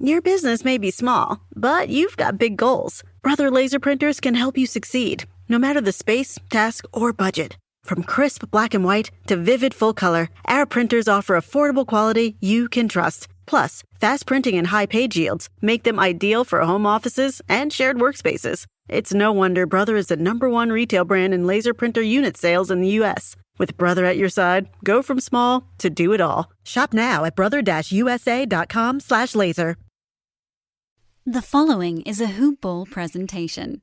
Your business may be small, but you've got big goals. Brother Laser Printers can help you succeed, no matter the space, task, or budget. From crisp black and white to vivid full color, our printers offer affordable quality you can trust. Plus, fast printing and high page yields make them ideal for home offices and shared workspaces. It's no wonder Brother is the #1 retail brand in laser printer unit sales in the U.S. With Brother at your side, go from small to do it all. Shop now at brother-usa.com/laser. The following is a Hoop Ball presentation.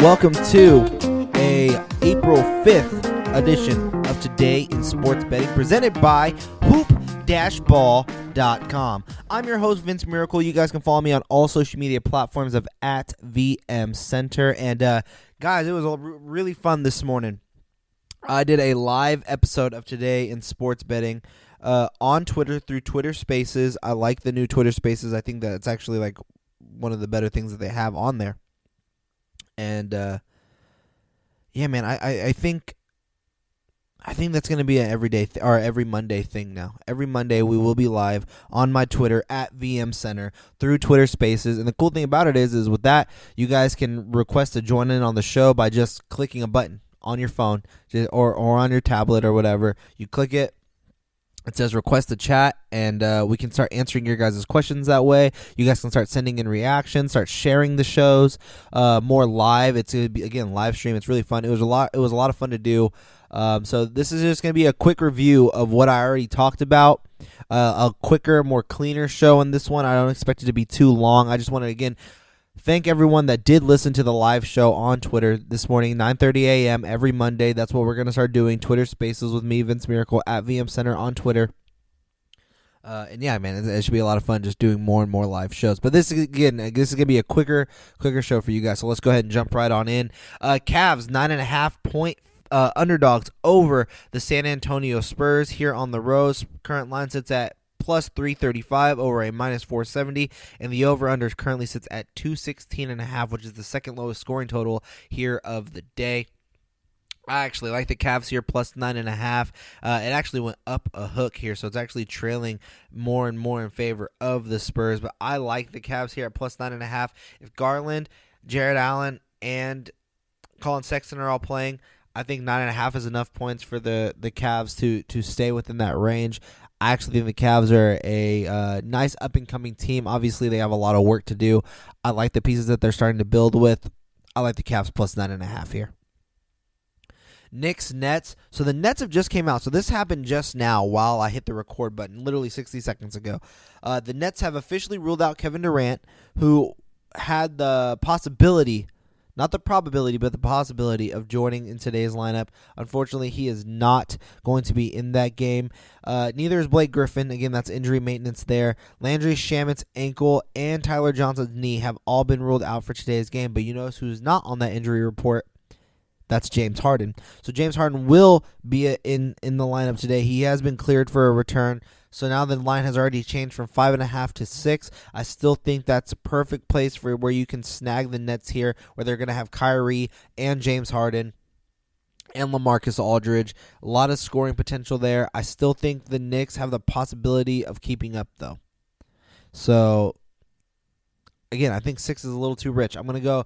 Welcome to a April 5th edition of Today in Sports Betting, presented by hoop-ball.com. I'm your host, Vince Miracle. You guys can follow me on all social media platforms of @VMCenter. And guys, it was really fun this morning. I did a live episode of Today in Sports Betting on Twitter through Twitter Spaces. I like the new Twitter Spaces. I think that it's actually like one of the better things that they have on there. And yeah, man, I think that's going to be an everyday or every Monday thing now. Every Monday we will be live on my Twitter @VMCenter through Twitter Spaces. And the cool thing about it is with that, you guys can request to join in on the show by just clicking a button on your phone or on your tablet or whatever. You click it. It says request a chat, and we can start answering your guys' questions that way. You guys can start sending in reactions, start sharing the shows more live. It's going to be, again, live stream. It's really fun. It was a lot of fun to do. So this is just going to be a quick review of what I already talked about. A quicker, more cleaner show in this one. I don't expect it to be too long. I just want to, again, thank everyone that did listen to the live show on Twitter this morning, 9:30 a.m. every Monday. That's what we're going to start doing, Twitter Spaces with me, Vince Miracle, @VMCenter on Twitter. And yeah, man, it should be a lot of fun just doing more and more live shows. But this is going to be a quicker show for you guys. So let's go ahead and jump right on in. Cavs, 9.5 point underdogs over the San Antonio Spurs here on the road. Current line sits at plus 335 over a minus 470, and the over-under currently sits at 216.5, which is the second lowest scoring total here of the day. I actually like the Cavs here, plus 9.5. It actually went up a hook here, so it's actually trailing more and more in favor of the Spurs, but I like the Cavs here at plus 9.5. If Garland, Jared Allen, and Colin Sexton are all playing, I think 9.5 is enough points for the Cavs to stay within that range. I actually think the Cavs are a nice up-and-coming team. Obviously, they have a lot of work to do. I like the pieces that they're starting to build with. I like the Cavs plus 9.5 here. Knicks, Nets. So the Nets have just came out. So this happened just now while I hit the record button, literally 60 seconds ago. The Nets have officially ruled out Kevin Durant, who had the possibility, not the probability, but the possibility of joining in today's lineup. Unfortunately, he is not going to be in that game. Neither is Blake Griffin. Again, that's injury maintenance there. Landry Shamet's ankle and Tyler Johnson's knee have all been ruled out for today's game. But you notice who's not on that injury report? That's James Harden. So James Harden will be in the lineup today. He has been cleared for a return. So now the line has already changed from 5.5 to 6. I still think that's a perfect place for where you can snag the Nets here, where they're going to have Kyrie and James Harden and LaMarcus Aldridge. A lot of scoring potential there. I still think the Knicks have the possibility of keeping up, though. So again, I think 6 is a little too rich. I'm gonna go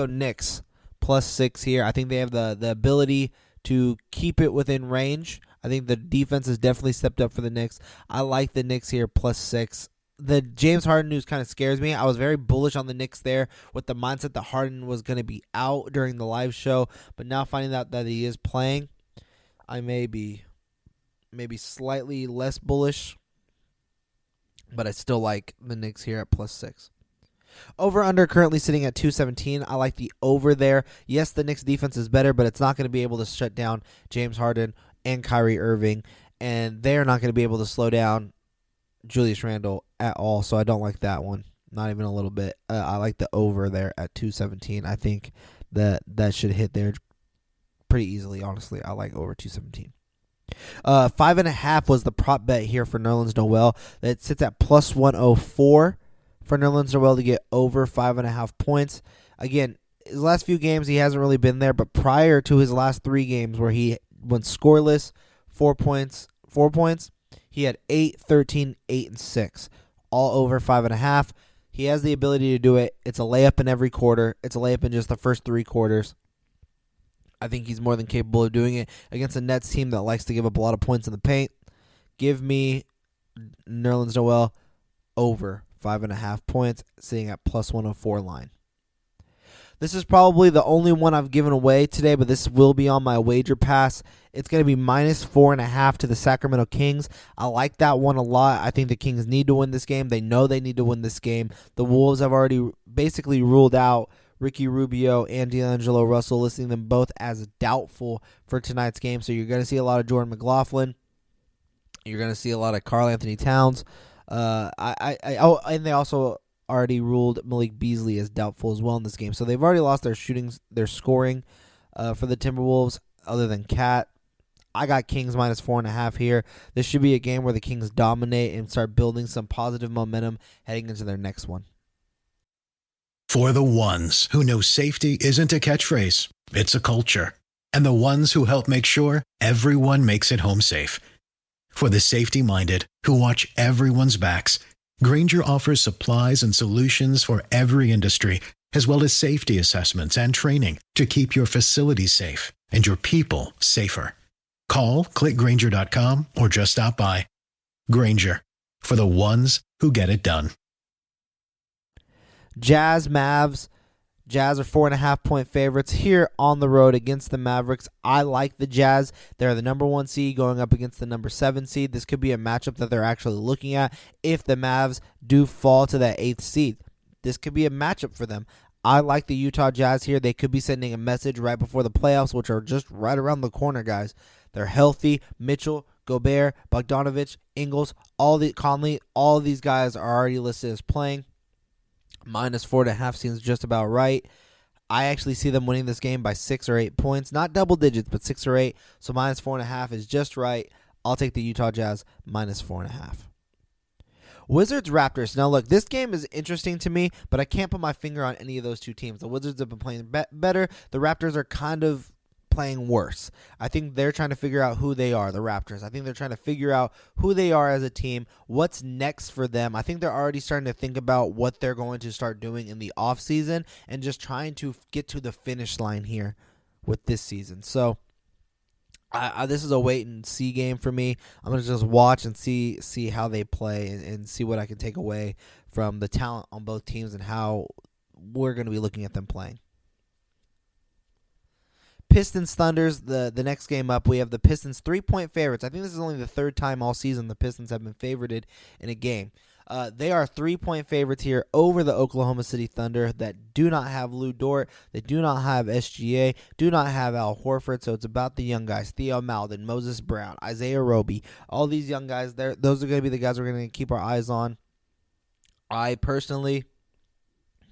Knicks plus 6 here. I think they have the ability to keep it within range. I think the defense has definitely stepped up for the Knicks. I like the Knicks here, plus 6. The James Harden news kind of scares me. I was very bullish on the Knicks there with the mindset that Harden was going to be out during the live show. But now finding out that he is playing, I may be slightly less bullish. But I still like the Knicks here at plus 6. Over-under currently sitting at 217. I like the over there. Yes, the Knicks defense is better, but it's not going to be able to shut down James Harden and Kyrie Irving, and they're not going to be able to slow down Julius Randle at all, so I don't like that one, not even a little bit. I like the over there at 217. I think that should hit there pretty easily, honestly. I like over 217. 5.5 was the prop bet here for Nerlens Noel. That sits at plus 104 for Nerlens Noel to get over 5.5 points. Again, his last few games he hasn't really been there, but prior to his last 3 games where he went scoreless, 4 points, he had 8, 13, 8, and 6, all over 5.5. He has the ability to do it. It's a layup in every quarter. It's a layup in just the first 3 quarters. I think he's more than capable of doing it against a Nets team that likes to give up a lot of points in the paint. Give me Nerlens Noel over 5.5 points, sitting at plus 104 line. This is probably the only one I've given away today, but this will be on my wager pass. It's going to be minus 4.5 to the Sacramento Kings. I like that one a lot. I think the Kings need to win this game. They know they need to win this game. The Wolves have already basically ruled out Ricky Rubio and D'Angelo Russell, listing them both as doubtful for tonight's game. So you're going to see a lot of Jordan McLaughlin. You're going to see a lot of Karl Anthony Towns. And they also already ruled Malik Beasley as doubtful as well in this game. So they've already lost their scoring for the Timberwolves, other than Cat. I got Kings minus 4.5 here. This should be a game where the Kings dominate and start building some positive momentum heading into their next one. For the ones who know safety isn't a catchphrase, it's a culture. And the ones who help make sure everyone makes it home safe. For the safety-minded who watch everyone's backs, Grainger offers supplies and solutions for every industry, as well as safety assessments and training to keep your facilities safe and your people safer. Call, click Grainger.com, or just stop by. Grainger, for the ones who get it done. Jazz, Mavs. Jazz are 4.5-point favorites here on the road against the Mavericks. I like the Jazz. They're the number 1 seed going up against the number 7 seed. This could be a matchup that they're actually looking at if the Mavs do fall to that 8th seed. This could be a matchup for them. I like the Utah Jazz here. They could be sending a message right before the playoffs, which are just right around the corner, guys. They're healthy. Mitchell, Gobert, Bogdanovich, Ingles, Conley, all these guys are already listed as playing. Minus 4.5 seems just about right. I actually see them winning this game by 6 or 8 points. Not double digits, but 6 or 8. So minus 4.5 is just right. I'll take the Utah Jazz minus 4.5. Wizards, Raptors. Now, look, this game is interesting to me, but I can't put my finger on any of those two teams. The Wizards have been playing better. The Raptors are kind of playing worse. I think they're trying to figure out who they are, the Raptors. I think they're trying to figure out who they are as a team, what's next for them. I think they're already starting to think about what they're going to start doing in the offseason and just trying to get to the finish line here with this season. So this is a wait-and-see game for me. I'm going to just watch and see how they play and see what I can take away from the talent on both teams and how we're going to be looking at them playing. Pistons Thunders, the next game up, we have the Pistons 3-point favorites. I think this is only the 3rd time all season the Pistons have been favorited in a game. They are 3-point favorites here over the Oklahoma City Thunder that do not have Lou Dort. They do not have SGA, do not have Al Horford, so it's about the young guys. Theo Maledon, Moses Brown, Isaiah Roby, all these young guys, those are going to be the guys we're going to keep our eyes on. I personally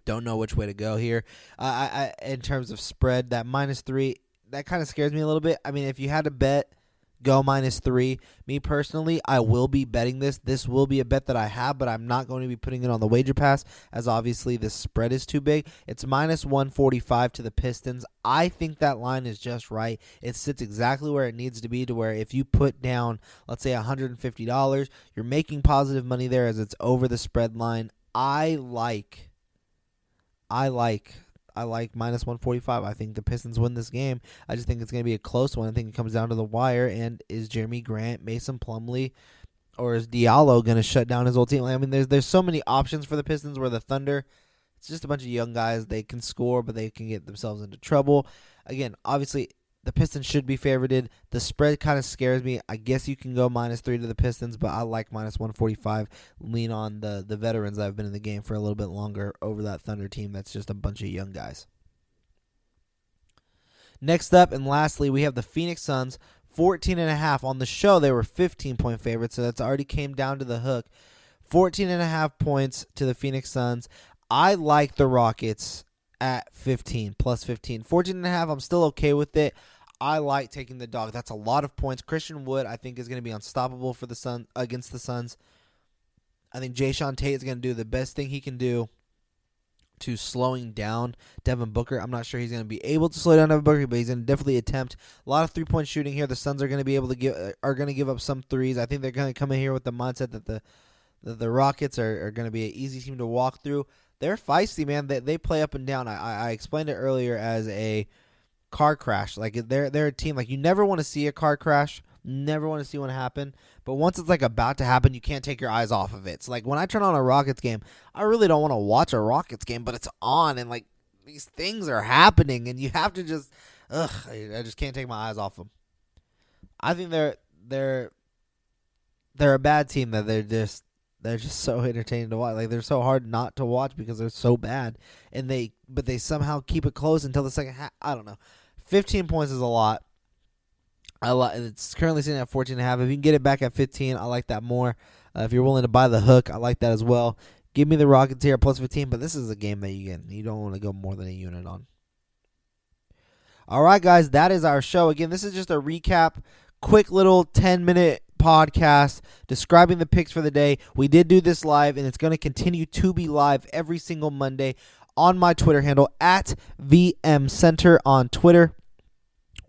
don't know which way to go here. In terms of spread, that -3, that kind of scares me a little bit. I mean, if you had to bet, go -3. Me personally, I will be betting this. This will be a bet that I have, but I'm not going to be putting it on the wager pass, as obviously the spread is too big. It's -145 to the Pistons. I think that line is just right. It sits exactly where it needs to be, to where if you put down, let's say $150, you're making positive money there as it's over the spread line. I like -145. I think the Pistons win this game. I just think it's going to be a close one. I think it comes down to the wire. And is Jeremy Grant, Mason Plumlee, or is Diallo going to shut down his old team? I mean, there's so many options for the Pistons, where the Thunder, it's just a bunch of young guys. They can score, but they can get themselves into trouble. Again, obviously, the Pistons should be favorited. The spread kind of scares me. I guess you can go -3 to the Pistons, but I like -145. Lean on the veterans that have been in the game for a little bit longer over that Thunder team that's just a bunch of young guys. Next up, and lastly, we have the Phoenix Suns, 14.5. On the show, they were 15-point favorites, so that's already came down to the hook. 14.5 points to the Phoenix Suns. I like the Rockets at 15, plus 15. 14.5, I'm still okay with it. I like taking the dog. That's a lot of points. Christian Wood, I think, is going to be unstoppable for the Sun against the Suns. I think Jayshawn Tate is going to do the best thing he can do to slowing down Devin Booker. I'm not sure he's going to be able to slow down Devin Booker, but he's going to definitely attempt a lot of 3-point shooting here. The Suns are going to be able to give up some threes. I think they're going to come in here with the mindset that the Rockets are going to be an easy team to walk through. They're feisty, man. They play up and down. I explained it earlier as a car crash. Like they're a team. Like you never want to see a car crash. Never want to see one happen. But once it's like about to happen, you can't take your eyes off of it. It's like when I turn on a Rockets game, I really don't want to watch a Rockets game, but it's on and like these things are happening and you have to just I just can't take my eyes off them. I think they're a bad team that they're just so entertaining to watch. Like they're so hard not to watch because they're so bad, but they somehow keep it close until the second half. I don't know. 15 points is a lot. It's currently sitting at 14.5. If you can get it back at 15, I like that more. If you're willing to buy the hook, I like that as well. Give me the Rockets here plus 15, but this is a game that you don't want to go more than a unit on. All right, guys, that is our show. Again, this is just a recap, quick little 10-minute podcast describing the picks for the day. We did do this live, and it's going to continue to be live every single Monday on my Twitter handle at VMCenter on Twitter.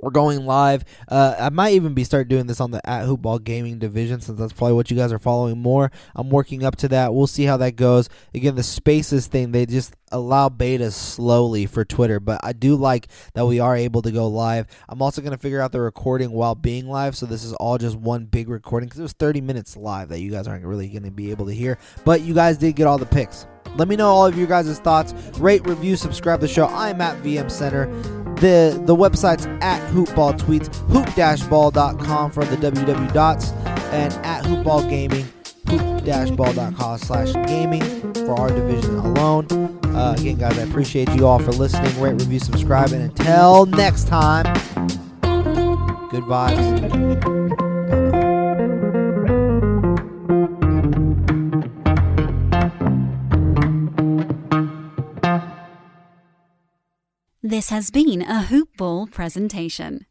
We're going live. I might even start doing this on the at Hoopball Gaming division since that's probably what you guys are following more. I'm working up to that. We'll see how that goes. Again, the Spaces thing, they just allow betas slowly for Twitter, but I do like that we are able to go live. I'm also going to figure out the recording while being live, so this is all just one big recording because it was 30 minutes live that you guys aren't really going to be able to hear, but you guys did get all the picks. Let me know all of you guys' thoughts. Rate, review, subscribe to the show. I'm at VM Center. The website's at Hoopball Tweets, hoop-ball.com for the WW dots, and at Hoopball Gaming, hoop-ball.com/gaming for our division alone. Again, guys, I appreciate you all for listening. Rate, review, subscribe, and until next time, good vibes. This has been a Hoop Ball presentation.